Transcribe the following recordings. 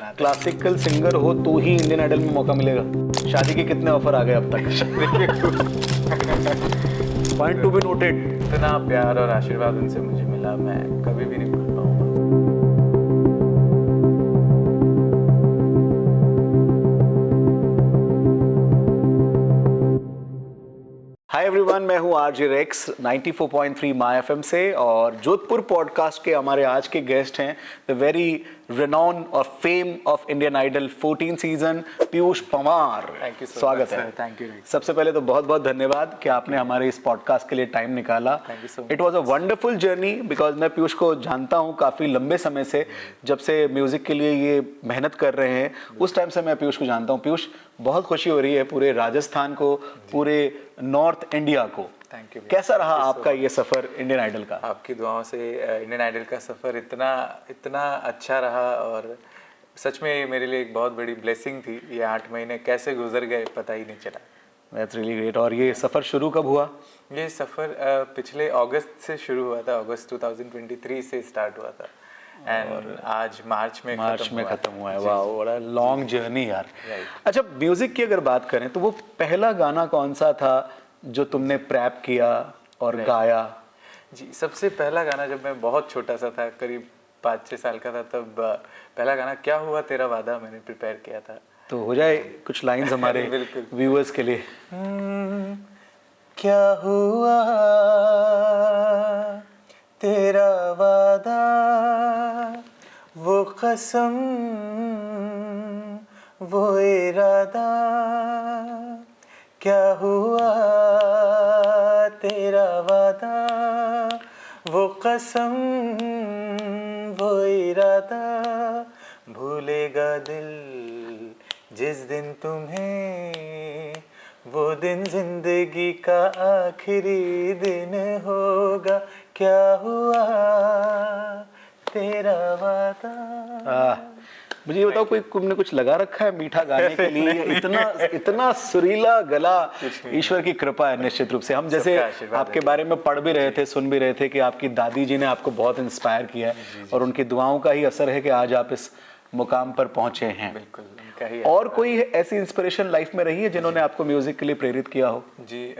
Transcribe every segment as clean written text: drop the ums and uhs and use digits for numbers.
बनाते classical singer हो तो ही इंडियन आइडल में मौका मिलेगा। शादी के कितने ऑफर आ गए अब तक? Point to be noted. इतना प्यार और आशीर्वाद उनसे मुझे मिला, मैं कभी भी नहीं भूल पाऊंगा। हाय एवरीवन, मैं हूँ आरजे रेक्स 94.3 माय एफएम से, और जोधपुर पॉडकास्ट के हमारे आज के गेस्ट हैं द वेरी रिनॉन और fame of Indian Idol 14 season, Piyush Panwar. Thank you so स्वागत much, है। sir. Thank you, Rex. सबसे पहले तो बहुत बहुत धन्यवाद कि आपने हमारे इस पॉडकास्ट के लिए टाइम निकाला। Thank you so much. It was a wonderful journey, because मैं पीयूष को जानता हूँ काफ़ी लंबे समय से, जब से म्यूज़िक के लिए ये मेहनत कर रहे हैं उस टाइम से मैं पीयूष को जानता हूँ। पीयूष, बहुत खुशी हो रही है पूरे राजस्थान को, पूरे नॉर्थ इंडिया को। Thank you. कैसा रहा आपका ये सफ़र इंडियन आइडल का? आपकी दुआओं से इंडियन आइडल का सफ़र इतना अच्छा रहा, और सच में ये मेरे लिए एक बहुत बड़ी ब्लेसिंग थी। ये 8 महीने कैसे गुजर गए पता ही नहीं चला। That's really great. और ये सफ़र शुरू कब हुआ? ये सफ़र पिछले अगस्त से शुरू हुआ था, अगस्त 2023 से स्टार्ट हुआ था, एंड आज मार्च में खत्म हुआ है। वाह, बड़ा लॉन्ग जर्नी यार। अच्छा, म्यूजिक की अगर बात करें तो वो पहला गाना कौन सा था जो तुमने प्रैप किया और गाया? जी, सबसे पहला गाना जब मैं बहुत छोटा सा था, करीब 5-6 साल का था, तब पहला गाना क्या हुआ तेरा वादा मैंने प्रिपेयर किया था। तो हो जाए कुछ लाइंस हमारे व्यूअर्स के लिए। क्या हुआ तेरा वादा, वो कसम, वो इरादा, क्या हुआ तेरा वादा, वो कसम, वो इरादा, भूलेगा दिल जिस दिन तुम्हें, वो दिन जिंदगी का आखिरी दिन होगा, क्या हुआ तेरा वादा। मुझे ये बताओ, कोई तुमने कुछ लगा रखा है मीठा गाने के लिए? इतना सुरीला गला ईश्वर की कृपा है निश्चित रूप से। हम जैसे आपके बारे में पढ़ भी रहे थे, सुन भी रहे थे कि आपकी दादी जी ने आपको बहुत इंस्पायर किया है, और उनकी दुआओं का ही असर है कि आज आप इस मुकाम पर पहुंचे हैं। बिल्कुल, उनका ही। और कोई ऐसी इंस्पिरेशन लाइफ में रही है जिन्होंने आपको म्यूजिक के लिए प्रेरित किया हो? जी,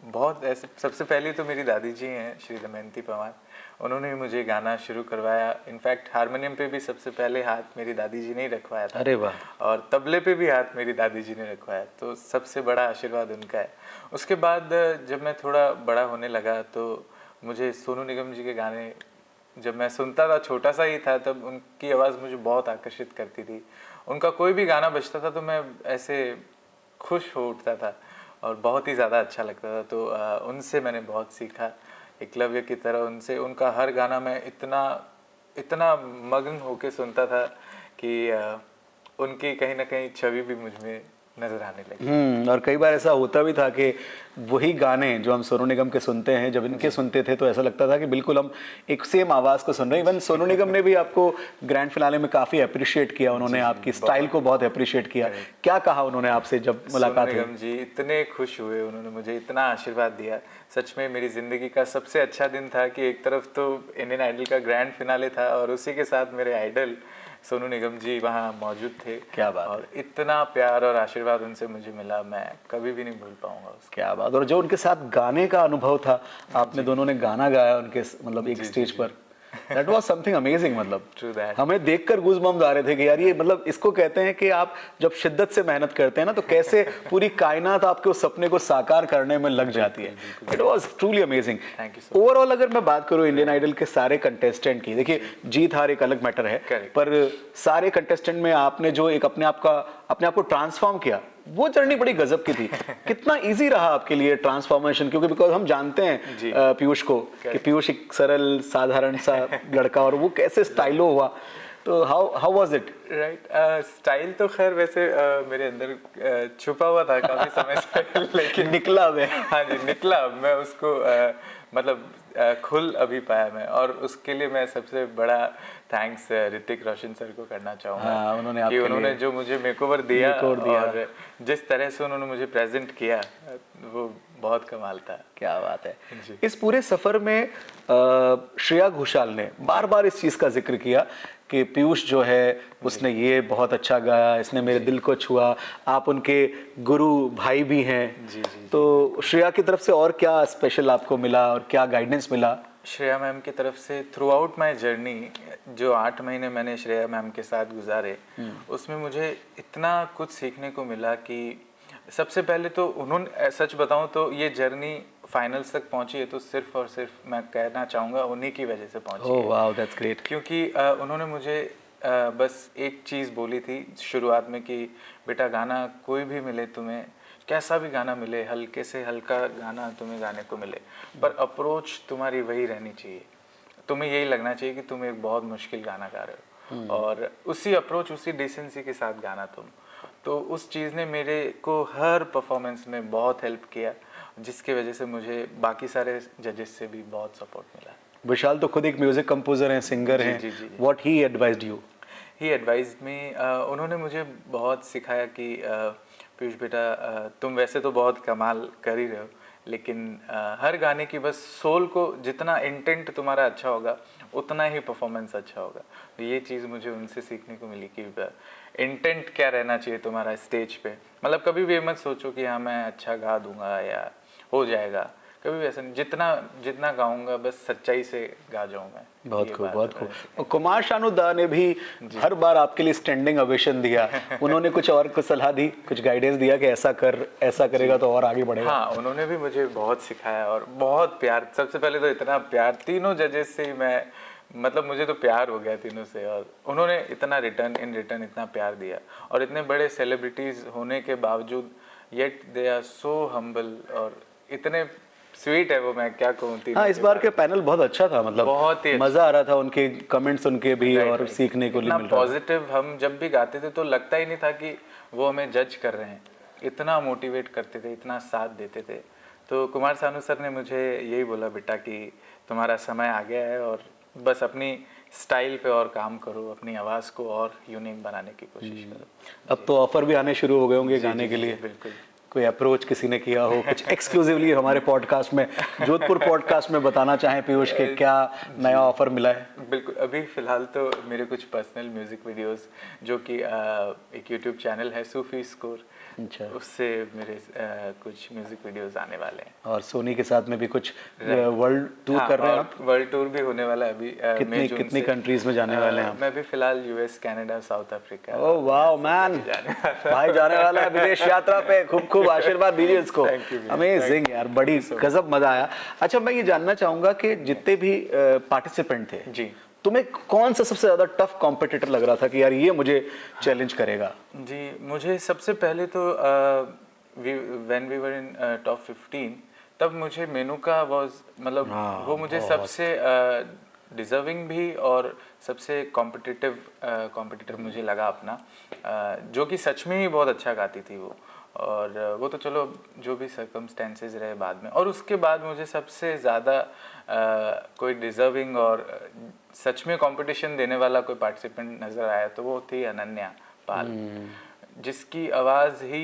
बहुत ऐसे। सबसे पहले तो मेरी दादी जी हैं, श्री दमयंती पंवार। उन्होंने मुझे गाना शुरू करवाया। इनफैक्ट हारमोनियम पे भी सबसे पहले हाथ मेरी दादी जी ने ही रखवाया था। अरे वाह। और तबले पे भी हाथ मेरी दादी जी ने रखवाया, तो सबसे बड़ा आशीर्वाद उनका है। उसके बाद जब मैं थोड़ा बड़ा होने लगा तो मुझे सोनू निगम जी के गाने जब मैं सुनता था, छोटा सा ही था तब, उनकी आवाज़ मुझे बहुत आकर्षित करती थी। उनका कोई भी गाना बजता था तो मैं ऐसे खुश हो उठता था और बहुत ही ज़्यादा अच्छा लगता था। तो उनसे मैंने बहुत सीखा, एकलव्य की तरह उनसे। उनका हर गाना मैं इतना मग्न होके सुनता था कि उनकी कहीं ना कहीं छवि भी मुझ में नजर आने लगी। और कई बार ऐसा होता भी था कि वही गाने जो हम सोनू निगम के सुनते हैं, जब इनके सुनते थे तो ऐसा लगता था कि बिल्कुल हम एक सेम आवाज़ को सुन रहे हैं। इवन सोनू निगम ने भी आपको ग्रैंड फिनाले में काफ़ी अप्रिशिएट किया, उन्होंने आपकी स्टाइल को बहुत अप्रिशिएट किया। क्या कहा उन्होंने आपसे जब मुलाकात हुई? सोनू निगम जी इतने खुश हुए, उन्होंने मुझे इतना आशीर्वाद दिया। सच में मेरी ज़िंदगी का सबसे अच्छा दिन था कि एक तरफ तो इंडियन आइडल का ग्रैंड फिनाले था और उसी के साथ मेरे आइडल सोनू निगम जी वहाँ मौजूद थे। क्या बात। और इतना प्यार और आशीर्वाद उनसे मुझे मिला, मैं कभी भी नहीं भूल पाऊंगा उसको। क्या बात। और जो उनके साथ गाने का अनुभव था, आपने दोनों ने गाना गाया उनके मतलब एक स्टेज पर, दैट वाज समथिंग अमेजिंग। मतलब True that. हमें देखकर गूज़बम्स आ रहे थे कि यार ये मतलब इसको कहते हैं कि आप जब शिद्दत से मेहनत करते हैं ना तो कैसे पूरी कायनात आपके उस सपने को साकार करने में लग जाती है। It was truly amazing. Thank you so much. Overall अगर मैं बात करूं इंडियन आइडल के सारे कंटेस्टेंट की, देखिए जीत हार एक अलग मैटर है, Correct. पर सारे कंटेस्टेंट में आपने जो एक अपने आप को ट्रांसफॉर्म किया, वो जर्नी बड़ी गजब की थी। कितना इजी रहा आपके लिए ट्रांसफॉर्मेशन? क्योंकि बिकॉज हम जानते हैं पीयूष को कि पीयूष एक सरल साधारण सा लड़का, और वो कैसे स्टाइलो हुआ। तो how was it? Right, style तो खैर वैसे मेरे अंदर छुपा हुआ था काफी समय से, लेकिन निकला मैं। हाँ जी, निकला। मैं उसको मतलब खुल अभी पाया मैं, और उसके लिए मैं सबसे बड़ा थैंक्स ऋतिक रोशन सर को करना चाहूँगा। उन्होंने जो मुझे मेकओवर दिया और जिस तरह से उन्होंने मुझे प्रेजेंट किया, वो बहुत कमाल था। क्या बात है। इस पूरे सफर में श्रेया घोषाल ने बार बार इस चीज़ का जिक्र किया कि पीयूष जो है उसने ये बहुत अच्छा गाया, इसने मेरे दिल को छुआ, आप उनके गुरु भाई भी हैं। जी जी। तो श्रेया की तरफ से और क्या स्पेशल आपको मिला और क्या गाइडेंस मिला? श्रेया मैम की तरफ से थ्रू आउट माई जर्नी, जो 8 महीने मैंने श्रेया मैम के साथ गुजारे, उसमें मुझे इतना कुछ सीखने को मिला कि सबसे पहले तो उन्होंने, सच बताऊं तो ये जर्नी फाइनल्स तक पहुंची है तो सिर्फ और सिर्फ मैं कहना चाहूँगा उन्हीं की वजह से पहुंची है। Oh wow, that's great. क्योंकि उन्होंने मुझे बस एक चीज़ बोली थी शुरुआत में कि बेटा गाना कोई भी मिले तुम्हें, कैसा भी गाना मिले, हल्के से हल्का गाना तुम्हें गाने को मिले, पर अप्रोच तुम्हारी वही रहनी चाहिए, तुम्हें यही लगना चाहिए कि तुम एक बहुत मुश्किल गाना गा रहे हो और उसी अप्रोच उसी डिसेंसी के साथ गाना तुम। तो उस चीज़ ने मेरे को हर परफॉर्मेंस में बहुत हेल्प किया, जिसकी वजह से मुझे बाकी सारे जजेस से भी बहुत सपोर्ट मिला। विशाल तो खुद एक म्यूजिक कंपोजर हैं, सिंगर हैं। जी, जी, जी। What he advised you? He advised me, उन्होंने मुझे बहुत सिखाया कि पीयूष बेटा, तुम वैसे तो बहुत कमाल कर ही रहे हो, लेकिन हर गाने की बस सोल को, जितना इंटेंट तुम्हारा अच्छा होगा उतना ही परफॉर्मेंस अच्छा होगा। तो ये चीज़ मुझे उनसे सीखने को मिली कि इंटेंट क्या रहना चाहिए तुम्हारा स्टेज पे। मतलब कभी भी मत सोचो कि हाँ मैं अच्छा गा दूंगा या हो जाएगा, कभी भी ऐसा नहीं, जितना गाऊंगा बस सच्चाई से गा जाऊंगा। बहुत खूब, बहुत खूब। और कुमार शानू दा ने भी हर बार आपके लिए स्टैंडिंग ओवेशन दिया। उन्होंने कुछ सलाह दी, कुछ गाइडेंस दिया कि ऐसा कर, ऐसा करेगा तो और आगे बढ़ेगा? हाँ, उन्होंने भी मुझे बहुत सिखाया और बहुत प्यार। सबसे पहले तो इतना प्यार तीनों जजेस से ही मैं, मतलब मुझे तो प्यार हो गया तीनों से, और उन्होंने इतना इन रिटर्न इतना प्यार दिया। और इतने बड़े सेलिब्रिटीज होने के बावजूद yet they are so humble और इतने स्वीट है वो, मैं क्या कहूँ। हाँ, इस बार के पैनल बहुत अच्छा था, मतलब बहुत ही मजा आ रहा था, उनके कमेंट्स उनके भी और सीखने को मिल रहा था। पॉजिटिव, हम जब भी गाते थे तो लगता ही नहीं था कि वो हमें जज कर रहे हैं, इतना मोटिवेट करते थे, इतना साथ देते थे। तो कुमार सानू सर ने मुझे यही बोला, बेटा कि तुम्हारा समय आ गया है और बस अपनी स्टाइल पे और काम करो, अपनी आवाज़ को और यूनिक बनाने की कोशिश करो। अब तो ऑफर भी आने शुरू हो गए होंगे गाने के लिए? बिल्कुल। कोई अप्रोच किसी ने किया हो, कुछ एक्सक्लूसिवली हमारे पॉडकास्ट में, जोधपुर पॉडकास्ट में बताना चाहें पीयूष के क्या नया ऑफर मिला है? बिल्कुल, अभी फिलहाल तो मेरे कुछ पर्सनल म्यूजिक वीडियोस, जो कि एक यूट्यूब चैनल है सूफी स्कोर, अच्छा, उससे मेरे कुछ म्यूजिक वीडियोस आने वाले हैं। और सोनी के साथ में भी कुछ वर्ल्ड टूर कर रहे हैं आप? वर्ल्ड टूर भी होने वाला है अभी। कितनी कंट्रीज में जाने वाले हैं आप? मैं भी फिलहाल US, Canada, south Africa. Oh wow man, भाई जाने वाला है विदेश यात्रा पे। खूब खूब आशीर्वाद दीजिए इसको। अमेजिंग यार, बड़ी गजब मजा आया। अच्छा, मैं ये जानना चाहूंगा कि जितने भी पार्टिसिपेंट थे जी, तुम्हें कौन सा सबसे ज्यादा टफ कॉम्पिटिटर लग रहा था कि यार ये मुझे चैलेंज करेगा? जी, मुझे सबसे पहले तो when we were in top 15, तब मुझे मेनूका वाज, मतलब वो मुझे सबसे डिजर्विंग भी और सबसे कॉम्पिटिटर मुझे लगा अपना, जो कि सच में ही बहुत अच्छा गाती थी वो। और वो तो चलो जो भी सर्कमस्टेंसेस रहे बाद में। और उसके बाद मुझे सबसे ज़्यादा कोई डिजर्विंग और सच में कंपटीशन देने वाला कोई पार्टिसिपेंट नज़र आया तो वो थी अनन्या पाल, जिसकी आवाज़ ही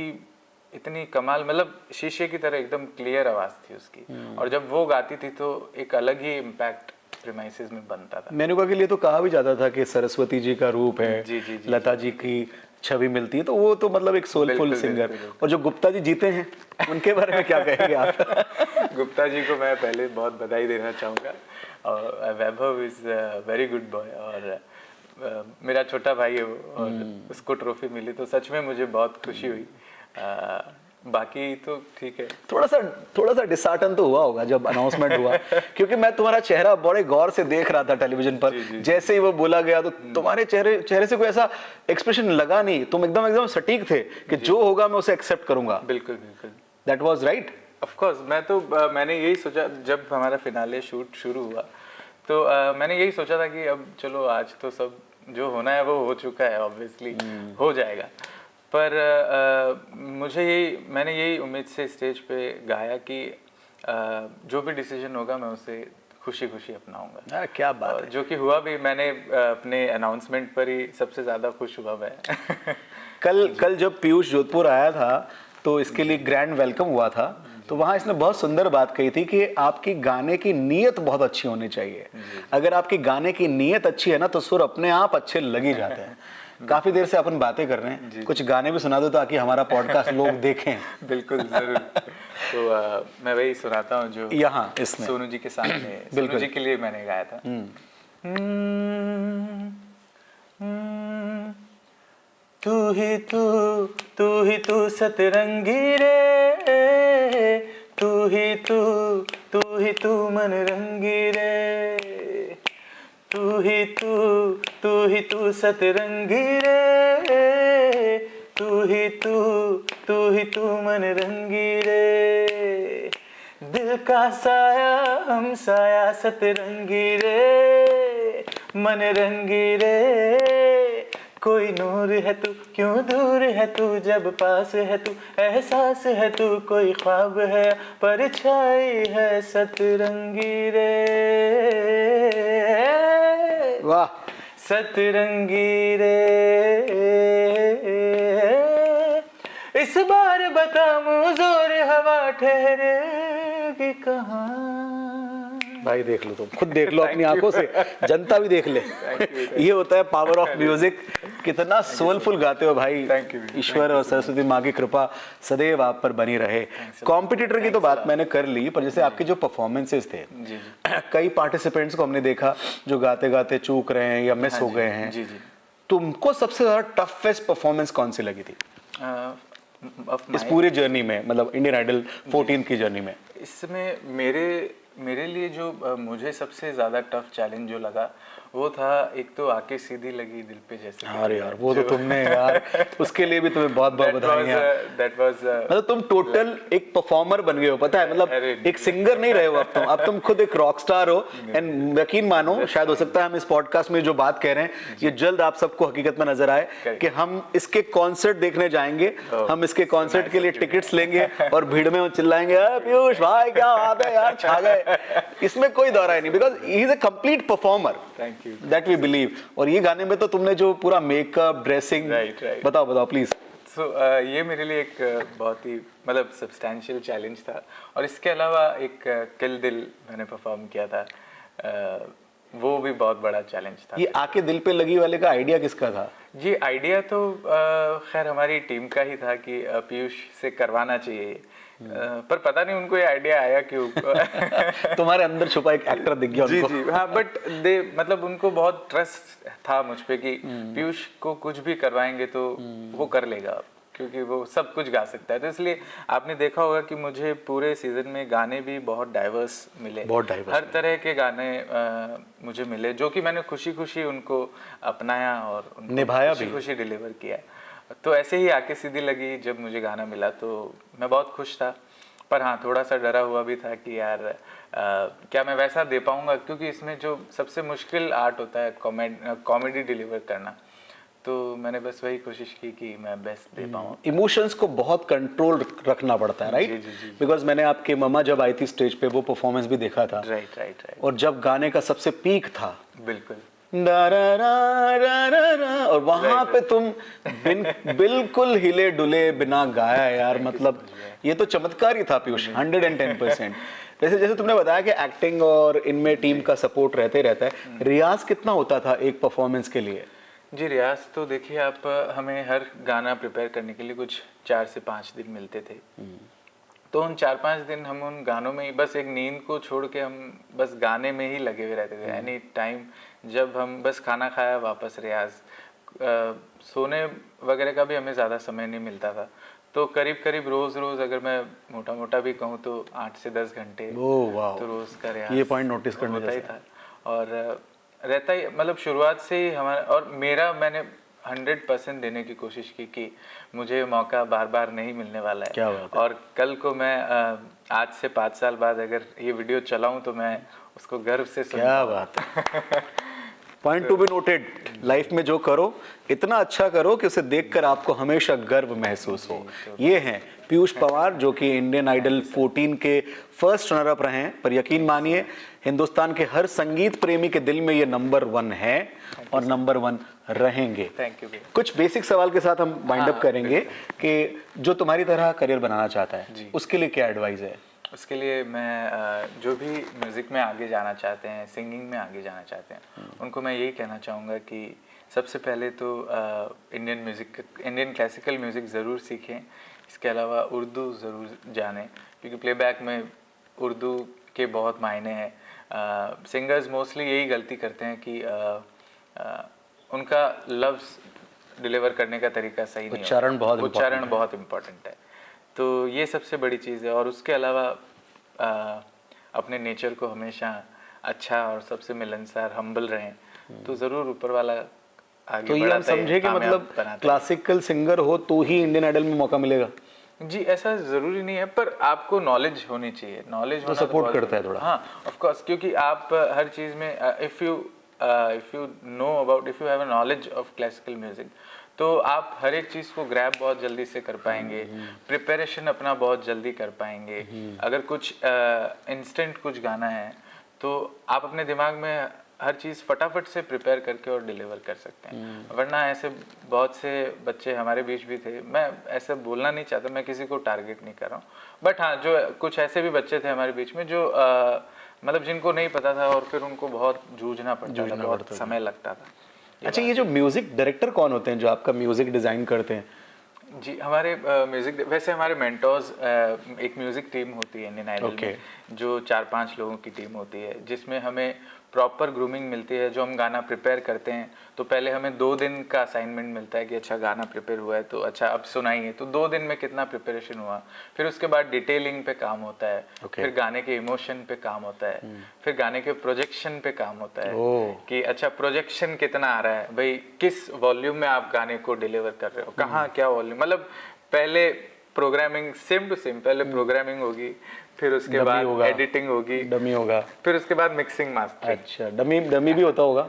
इतनी कमाल, मतलब शीशे की तरह एकदम क्लियर आवाज़ थी उसकी। और जब वो गाती थी तो एक अलग ही इम्पैक्ट प्रीमाइसेस में बनता था। मेनूका के लिए तो कहा भी जाता था कि सरस्वती जी का रूप है, जी, जी, जी, लता जी की छवि मिलती है, तो वो तो मतलब एक सोलफुल सिंगर। और जो गुप्ता जी जीते हैं उनके बारे में क्या कहेंगे आप? गुप्ता जी को मैं पहले बहुत बधाई देना चाहूँगा, और वैभव इज़ वेरी गुड बॉय, और मेरा छोटा भाई है वो, और उसको ट्रॉफी मिली तो सच में मुझे बहुत खुशी हुई। बाकी तो ठीक है। थोड़ा सा डिसहार्टन तो हुआ होगा जब अनाउंसमेंट हुआ, क्योंकि मैं तुम्हारा चेहरा बड़े गौर से देख रहा था टेलीविजन पर। जी, जैसे ही वो बोला गया तो तुम्हारे चेहरे से कोई ऐसा एक्सप्रेशन लगा नहीं, तुम एकदम सटीक थे कि जो होगा मैं उसे एक्सेप्ट करूंगा। बिल्कुल बिल्कुल, that was right. Of course, मैंने यही सोचा जब हमारा फिनाले शूट शुरू हुआ तो मैंने यही सोचा था कि अब चलो आज तो सब जो होना है वो हो चुका है, ऑब्वियसली हो जाएगा। पर मैंने यही उम्मीद से स्टेज पे गाया कि जो भी डिसीजन होगा मैं उसे खुशी खुशी अपनाऊंगा। क्या बात है। जो कि हुआ भी। मैंने अपने अनाउंसमेंट पर ही सबसे ज़्यादा खुश हुआ मैं। कल जब पीयूष जोधपुर आया था तो इसके लिए ग्रैंड वेलकम हुआ था, तो वहाँ इसने बहुत सुंदर बात कही थी कि आपकी गाने की नीयत बहुत अच्छी होनी चाहिए। अगर आपकी गाने की नीयत अच्छी है ना तो सुर अपने आप अच्छे लग ही जाते हैं। काफी देर से अपन बातें कर रहे हैं, कुछ गाने भी सुना दो ताकि हमारा पॉडकास्ट लोग देखें। बिल्कुल जरूर। तो मैं वही सुनाता हूँ जो यहाँ इसमें सोनू जी के सामने सोनू जी के लिए मैंने गाया था। तू ही तू सतरंगी रे, तू ही तू मन रंगी रे, तू ही तू सतरंगी रे, तू ही तू मन रंगी रे, दिल का साया हम साया सतरंगी रे, मन रंगी रे, कोई नूर है तू क्यों दूर है तू, जब पास है तू एहसास है तू, कोई ख्वाब है परछाई है सतरंगी रे, वाह सतरंगी रे, इस बार बता मुझोर हवा ठहरेगी कहाँ। भाई देख लो, तुम खुद देख लो अपनी आंखों से, जनता भी देख ले। ये होता है पावर ऑफ म्यूजिक। कितना सोलफुल गाते हो भाई। ईश्वर और सरस्वती माँ की कृपा सदैव आप पर बनी रहे। कॉम्पिटिटर की तो बात मैंने कर ली, पर जैसे आपके जो परफॉर्मेंसेस थे, कई पार्टिसिपेंट्स को हमने देखा जो गाते गाते चूक रहे हैं या मिस हो गए हैं। तुमको सबसे ज्यादा टफेस्ट परफॉर्मेंस कौन सी लगी थी इस पूरी जर्नी में, मतलब इंडियन आइडल 14 की जर्नी में? इसमें मेरे लिए जो मुझे सबसे ज़्यादा टफ चैलेंज जो लगा वो था, एक तो आके सीधी लगी दिल पे जैसे। अरे यार वो तो तुमने यार उसके लिए भी तुम्हें बहुत बहुत बधाइयाँ। मतलब तुम टोटल एक परफॉर्मर बन गए हो, पता है, मतलब एक सिंगर नहीं रहे हो अब तुम खुद एक रॉक स्टार हो। एंड यकीन मानो, शायद हो सकता है हम इस पॉडकास्ट में जो बात कह रहे हैं ये जल्द आप सबको हकीकत में नजर आए कि हम इसके कॉन्सर्ट देखने जाएंगे, हम इसके कॉन्सर्ट के लिए टिकट्स लेंगे और भीड़ में चिल्लाएंगे पीयूष भाई क्या बात है यार, छा गए। इसमें कोई दौरा ही नहीं, because he is a complete performer, that we believe. और ये गाने में तो तुमने जो पूरा मेकअप, ड्रेसिंग, बताओ प्लीज। ये मेरे लिए एक बहुत ही मतलब सब्सटैंशियल चैलेंज था। और इसके अलावा एक किल दिल मैंने परफॉर्म किया था, वो भी बहुत बड़ा चैलेंज था। ये आके दिल पे लगी वाले का आइडिया किसका था? ये आइडिया तो खैर हमारी टीम का ही था कि पीयूष से करवाना चाहिए, पर पता नहीं उनको ये आइडिया आया क्यों। तुम्हारे अंदर छुपा एक एक्टर दिख गया उनको। जी हाँ, बट मतलब उनको बहुत ट्रस्ट था मुझ पे कि पीयूष को कुछ भी करवाएंगे तो वो कर लेगा, क्योंकि वो सब कुछ गा सकता है। तो इसलिए आपने देखा होगा कि मुझे पूरे सीजन में गाने भी बहुत डाइवर्स मिले, हर तरह के गाने मुझे मिले, जो कि मैंने खुशी खुशी उनको अपनाया और निभाया भी, खुशी डिलीवर किया। तो ऐसे ही आके सीधी लगी जब मुझे गाना मिला तो मैं बहुत खुश था, पर हाँ थोड़ा सा डरा हुआ भी था कि यार क्या मैं वैसा दे पाऊंगा, क्योंकि इसमें जो सबसे मुश्किल आर्ट होता है कॉमेडी डिलीवर करना। तो मैंने बस वही कोशिश की कि मैं बेस्ट दे पाऊँ। इमोशंस को बहुत कंट्रोल रखना पड़ता है, राइट? बिकॉज मैंने आपके मम्मा जब आई थी स्टेज पे वो परफॉर्मेंस भी देखा था। राइट। और जब गाने का सबसे पीक था, बिल्कुल, और वहां पे तुम बिल्कुल हिले डुले बिना गाया यार, मतलब ये तो चमत्कार ही था पीयूष, 110%। जैसे तुमने बताया कि एक्टिंग और इनमें टीम का सपोर्ट रहता है, रियाज कितना होता था एक परफॉर्मेंस के लिए? जी रियाज तो देखिए आप, हमें हर गाना प्रिपेयर करने के लिए कुछ 4 से 5 दिन milte थे। तो उन 4-5 दिन हम उन गानों में ही बस एक नींद को छोड़ के हम बस गाने में ही लगे हुए रहते थे। एनी टाइम जब हम बस खाना खाया वापस रियाज, सोने वगैरह का भी हमें ज़्यादा समय नहीं मिलता था। तो करीब रोज़ अगर मैं मोटा भी कहूँ तो 8 से 10 घंटे तो रोज़ का रियाज, ये पॉइंट नोटिस करना होता ही था। और रहता ही, मतलब शुरुआत से ही हमारा और मैंने 100% देने की कोशिश की कि मुझे मौका बार नहीं मिलने वाला है। क्या बात है? और कल को मैं आज से 5 साल बाद अगर ये वीडियो चलाऊं तो मैं उसको गर्व से सुनूं। क्या बात है। Point to be noted, life में जो करो इतना अच्छा करो कि उसे देखकर आपको हमेशा गर्व महसूस हो। ये हैं पीयूष पंवार, जो कि इंडियन आइडल 14 के फर्स्ट रनर अप रहे हैं, पर यकीन मानिए हिंदुस्तान के हर संगीत प्रेमी के दिल में ये नंबर 1 है और नंबर 1 रहेंगे। Thank you. कुछ बेसिक सवाल के साथ हम वाइंड अप करेंगे कि जो तुम्हारी तरह करियर बनाना चाहता है उसके लिए क्या एडवाइस है? उसके लिए मैं जो भी म्यूज़िक में आगे जाना चाहते हैं, सिंगिंग में आगे जाना चाहते हैं, उनको मैं यही कहना चाहूँगा कि सबसे पहले तो इंडियन क्लासिकल म्यूज़िक ज़रूर सीखें। इसके अलावा उर्दू ज़रूर जानें, क्योंकि प्लेबैक में उर्दू के बहुत मायने हैं। सिंगर्स मोस्टली यही गलती करते हैं कि उनका लफ्ज़ डिलीवर करने का तरीका सही नहीं होता। उच्चारण बहुत इम्पोर्टेंट है। तो ये सबसे बड़ी चीज़ है। और उसके अलावा अपने नेचर को हमेशा अच्छा और सबसे मिलनसार, हम्बल रहें, तो ज़रूर ऊपर वाला आगे तो ये हम समझे कि मतलब क्लासिकल सिंगर हो तो ही इंडियन आइडल में मौका मिलेगा? जी, ऐसा ज़रूरी नहीं है, पर आपको नॉलेज होनी चाहिए। नॉलेज तो सपोर्ट करता है थोड़ा। हाँ, ऑफ कोर्स, क्योंकि आप हर चीज़ में if you know about, if you have a knowledge of classical music, तो आप हर एक चीज़ को ग्रैब बहुत जल्दी से कर पाएंगे, प्रिपरेशन अपना बहुत जल्दी कर पाएंगे। अगर कुछ इंस्टेंट कुछ गाना है तो आप अपने दिमाग में हर चीज़ फटाफट से प्रिपेयर करके और डिलीवर कर सकते हैं। वरना ऐसे बहुत से बच्चे हमारे बीच भी थे, मैं ऐसे बोलना नहीं चाहता, मैं किसी को टारगेट नहीं कर रहा हूँ, बट हाँ, जो कुछ ऐसे भी बच्चे थे हमारे बीच में जो मतलब जिनको नहीं पता था और फिर उनको बहुत जूझना पड़ता था, बहुत समय लगता था। अच्छा, ये जो म्यूजिक डायरेक्टर कौन होते हैं जो आपका म्यूजिक डिजाइन करते हैं? जी, हमारे वैसे हमारे मेंटोर्स, एक म्यूज़िक टीम होती है इंडियन आइडल में, जो 4-5 लोगों की टीम होती है, जिसमें हमें प्रॉपर ग्रूमिंग मिलती है। जो हम गाना प्रिपेयर करते हैं तो पहले हमें 2 दिन का असाइनमेंट मिलता है कि अच्छा गाना प्रिपेयर हुआ है तो अच्छा अब सुनाइए, तो 2 दिन में कितना प्रिपरेशन हुआ। फिर उसके बाद डिटेलिंग पे काम होता है, फिर गाने के इमोशन पे काम होता है, फिर गाने के प्रोजेक्शन पे काम होता है कि अच्छा प्रोजेक्शन कितना आ रहा है भाई, किस वॉल्यूम में आप गाने को डिलीवर कर रहे हो, कहाँ क्या वॉल्यूम, मतलब पहले प्रोग्रामिंग सेम टू सेम, पहले प्रोग्रामिंग होगी, फिर उसके बाद एडिटिंग होगी, डमी होगा, फिर उसके बाद मिक्सिंग मास्टरिंग। अच्छा, डमी भी होता होगा?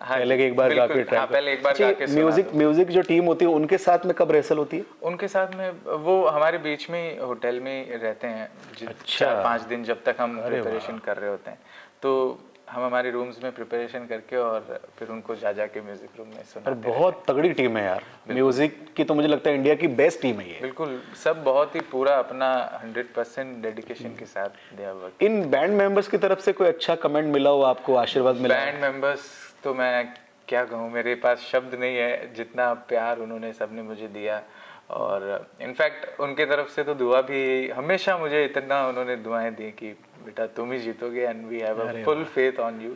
हाँ, पहले एक बार गा के ट्राई। हाँ, पहले एक बार गा के म्यूजिक जो टीम होती है उनके साथ में कब रिहर्सल होती है? उनके साथ में वो हमारे बीच में ही होटल में ही रहते हैं। अच्छा। 4-5 दिन जब तक हम प्रिपरेशन कर रहे होते हैं, तो हम हमारे रूम्स में प्रिपरेशन करके और फिर उनको जा के म्यूजिक रूम में सुनाते हैं। बहुत तगड़ी टीम है यार, म्यूजिक की तो मुझे लगता है इंडिया की बेस्ट टीम है ये। बिल्कुल, सब बहुत ही पूरा अपना 100% डेडिकेशन के साथ दिया हुआ। इन बैंड मेंबर्स की तरफ से कोई अच्छा कमेंट मिला हो आपको, आशीर्वाद मिला? बैंड मेंबर्स तो मैं क्या कहूँ, मेरे पास शब्द नहीं है, जितना प्यार उन्होंने सबने मुझे दिया। और इनफैक्ट उनके तरफ से तो दुआ भी हमेशा, मुझे इतना उन्होंने दुआएं दी कि बेटा तुम ही जीतोगे and we have a full faith on you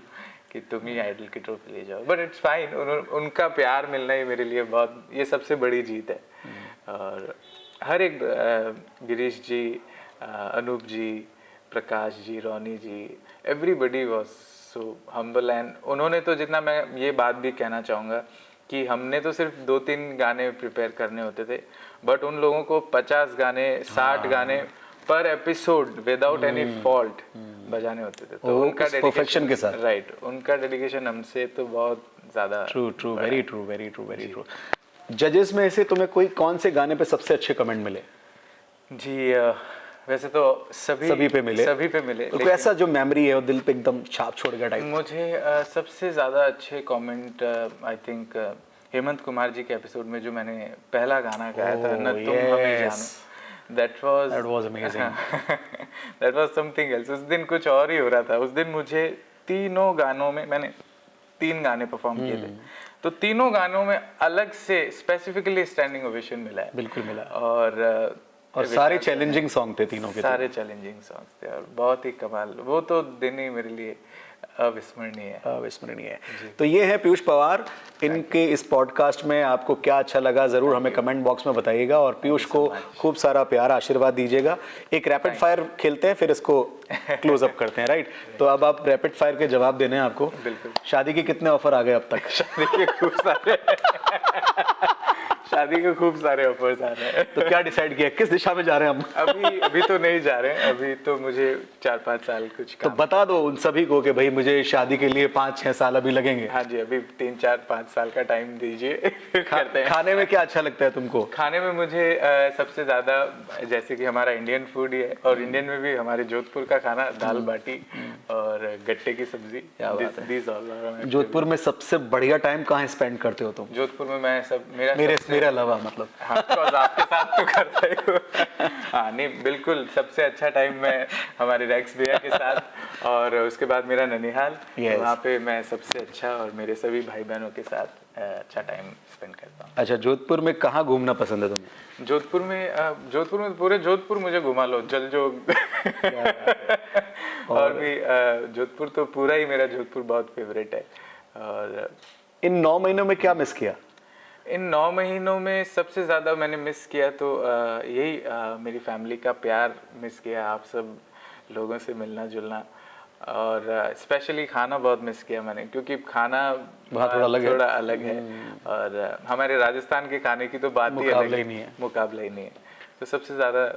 कि तुम ही आइडल की ट्रॉफी ले जाओ। बट इट्स फाइन, उनका प्यार मिलना ही मेरे लिए बहुत, ये सबसे बड़ी जीत है। और हर एक Girish ji, Anup ji, Prakash ji, Roni ji, everybody was so humble. And उन्होंने तो, जितना मैं ये बात भी कहना चाहूँगा कि हमने तो सिर्फ 2-3 गाने प्रिपेयर करने होते थे, बट उन लोगों को 50 गाने 60 गाने पर एपिसोड विदाउट एनी फॉल्ट बजाने होते थे। तो उनका परफेक्शन के साथ, राइट, उनका डेडिकेशन हमसे तो बहुत ज़्यादा। True, very true. जजेस में से तुम्हें कौन से गाने पे सबसे अच्छे कमेंट मिले? जी, वैसे तो सभी पे मिले। तो कोई ऐसा जो मेमोरी है और दिल पे एकदम छाप छोड़ गया टाइप? मुझे सबसे ज़्यादा अच्छे comment I think Hemant Kumar ji के एपिसोड में जो मैंने पहला गाना गाया था, न तुम हमें जानो, that was amazing. That was something else. उस दिन कुछ और ही हो रहा था। उस दिन मुझे तीनों गानों में, मैंने 3 गाने परफॉर्म किए थे, तो तीनों गानों में अलग से स्पेसिफिकली स्टैंडिंग ओवेशन मिला है। बिल्कुल मिला। और सारे चैलेंजिंग सॉन्ग थे तीनों के, सारे चैलेंजिंग सॉन्ग्स थे और बहुत ही कमाल। वो तो दिन ही मेरे लिए अविस्मरणीय है। तो ये है पीयूष पवार, इनके इस पॉडकास्ट में आपको क्या अच्छा लगा जरूर हमें कमेंट बॉक्स में बताइएगा और पीयूष को खूब सारा प्यार आशीर्वाद दीजिएगा। एक रैपिड फायर खेलते हैं, फिर इसको क्लोज अप करते हैं, राइट? तो अब आप रैपिड फायर के जवाब देने हैं आपको। बिल्कुल। शादी के कितने ऑफर आ गए अब तक? शादी के खूब सारे शादी के खूब सारे ऑफर्स आ रहे हैं। तो क्या डिसाइड किया, किस दिशा में जा रहे हैं हम? अभी तो नहीं जा रहे हैं, अभी तो मुझे 4-5 साल कुछ तो बता दो उन सभी को कि भाई मुझे शादी के लिए 5-6 साल अभी लगेंगे। हाँ जी, अभी 3-4-5 साल का टाइम दीजिए। करते हैं। खाने में क्या अच्छा लगता है तुमको? खाने में मुझे सबसे ज़्यादा, जैसे कि हमारा इंडियन फूड ही है, और इंडियन में भी हमारे जोधपुर का खाना, दाल बाटी और गट्टे की सब्जी। जोधपुर में सबसे बढ़िया टाइम कहाँ स्पेंड करते हो तुम? जोधपुर में मैं सब मेरे अलावा मतलब। हाँ, आपके साथ तो करते हो। हाँ नहीं, बिल्कुल सबसे अच्छा टाइम मैं हमारे रेक्स भैया के साथ, और उसके बाद मेरा ननिहाल, वहाँ पे मैं सबसे अच्छा और मेरे सभी भाई बहनों के साथ अच्छा टाइम स्पेंड करता हूँ। अच्छा, जोधपुर में कहाँ घूमना पसंद है तुम्हें? जोधपुर में पूरे जोधपुर मुझे घुमा लो, जल जोग। और भी जोधपुर तो पूरा ही, मेरा जोधपुर बहुत फेवरेट है। और इन 9 महीनों में क्या मिस किया? इन 9 महीनों में सबसे ज़्यादा मैंने मिस किया तो यही मेरी फैमिली का प्यार मिस किया, आप सब लोगों से मिलना जुलना, और स्पेशली खाना बहुत मिस किया मैंने, क्योंकि खाना थोड़ा अलग है, और हमारे राजस्थान के खाने की तो बात ही अलग है, मुकाबला ही नहीं है। तो सबसे ज़्यादा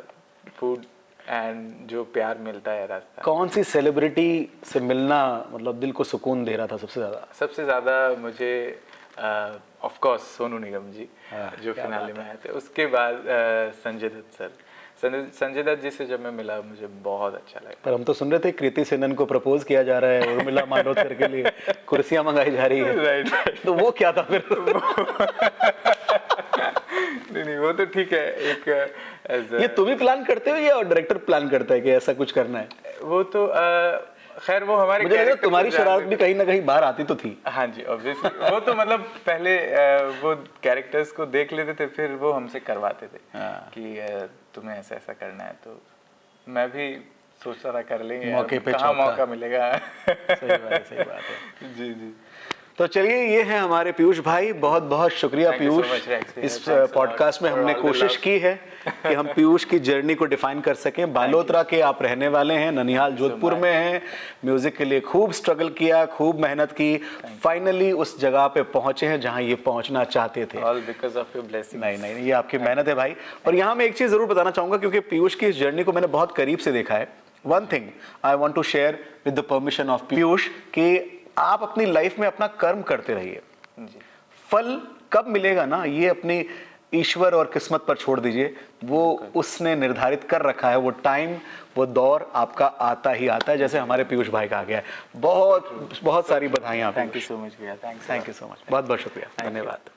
फूड एंड जो प्यार मिलता है राजस्थान। कौन सी सेलिब्रिटी से मिलना मतलब दिल को सुकून दे रहा था सबसे ज़्यादा? सबसे ज़्यादा मुझे ऑफ कोर्स सोनू निगम जी, जो फिनाले में आए थे। उसके बाद संजय दत्त सर, संजय दत्त जी से जब मैं मिला मुझे बहुत अच्छा लगा। पर हम तो सुन रहे थे कृति सेनन को प्रपोज किया जा रहा है उर्मिला मांडोत्कर के लिए, कुर्सियां मंगाई जा रही है। राइट। तो वो क्या था फिर? नहीं, वो तो ठीक है। एक ये तुम ही प्लान करते हो या डायरेक्टर प्लान करता है कि ऐसा कुछ करना है? वो तो खैर वो हमारे, मुझे लगा तुम्हारी शरारत भी कहीं ना कहीं बाहर आती तो थी। हाँ जी, ऑब्वियसली। वो तो मतलब पहले वो कैरेक्टर्स को देख लेते थे, फिर वो हमसे करवाते थे कि तुम्हें ऐसा ऐसा करना है। तो मैं भी सोच रहा कर लेंगे, मौके पे कहाँ मौका मिलेगा। सही बात है। जी जी। तो चलिए, ये है हमारे पीयूष भाई, बहुत बहुत शुक्रिया पीयूष। इस पॉडकास्ट में हमने कोशिश की है कि हम पीयूष की जर्नी को डिफाइन कर सकें। बालोतरा के आप रहने वाले हैं, ननिहाल जोधपुर में हैं, म्यूजिक के लिए खूब स्ट्रगल किया, खूब मेहनत की, फाइनली उस जगह पे पहुंचे हैं जहां ये पहुंचना चाहते थे। All because of your blessings। नहीं, ये आपकी मेहनत है भाई। और यहाँ मैं एक चीज जरूर बताना चाहूंगा, क्योंकि पीयूष की इस जर्नी को मैंने बहुत करीब से देखा है। One thing I want to share with the permission of Piyush, कि आप अपनी लाइफ में अपना कर्म करते रहिए। फल कब मिलेगा ना, ये अपनी ईश्वर और किस्मत पर छोड़ दीजिए, वो उसने निर्धारित कर रखा है। वो टाइम, वो दौर आपका आता ही आता है, जैसे हमारे पीयूष भाई का आ गया है। बहुत बहुत सारी बधाइयाँ। थैंक यू सो मच भैया। थैंक यू सो मच, बहुत बहुत शुक्रिया, धन्यवाद।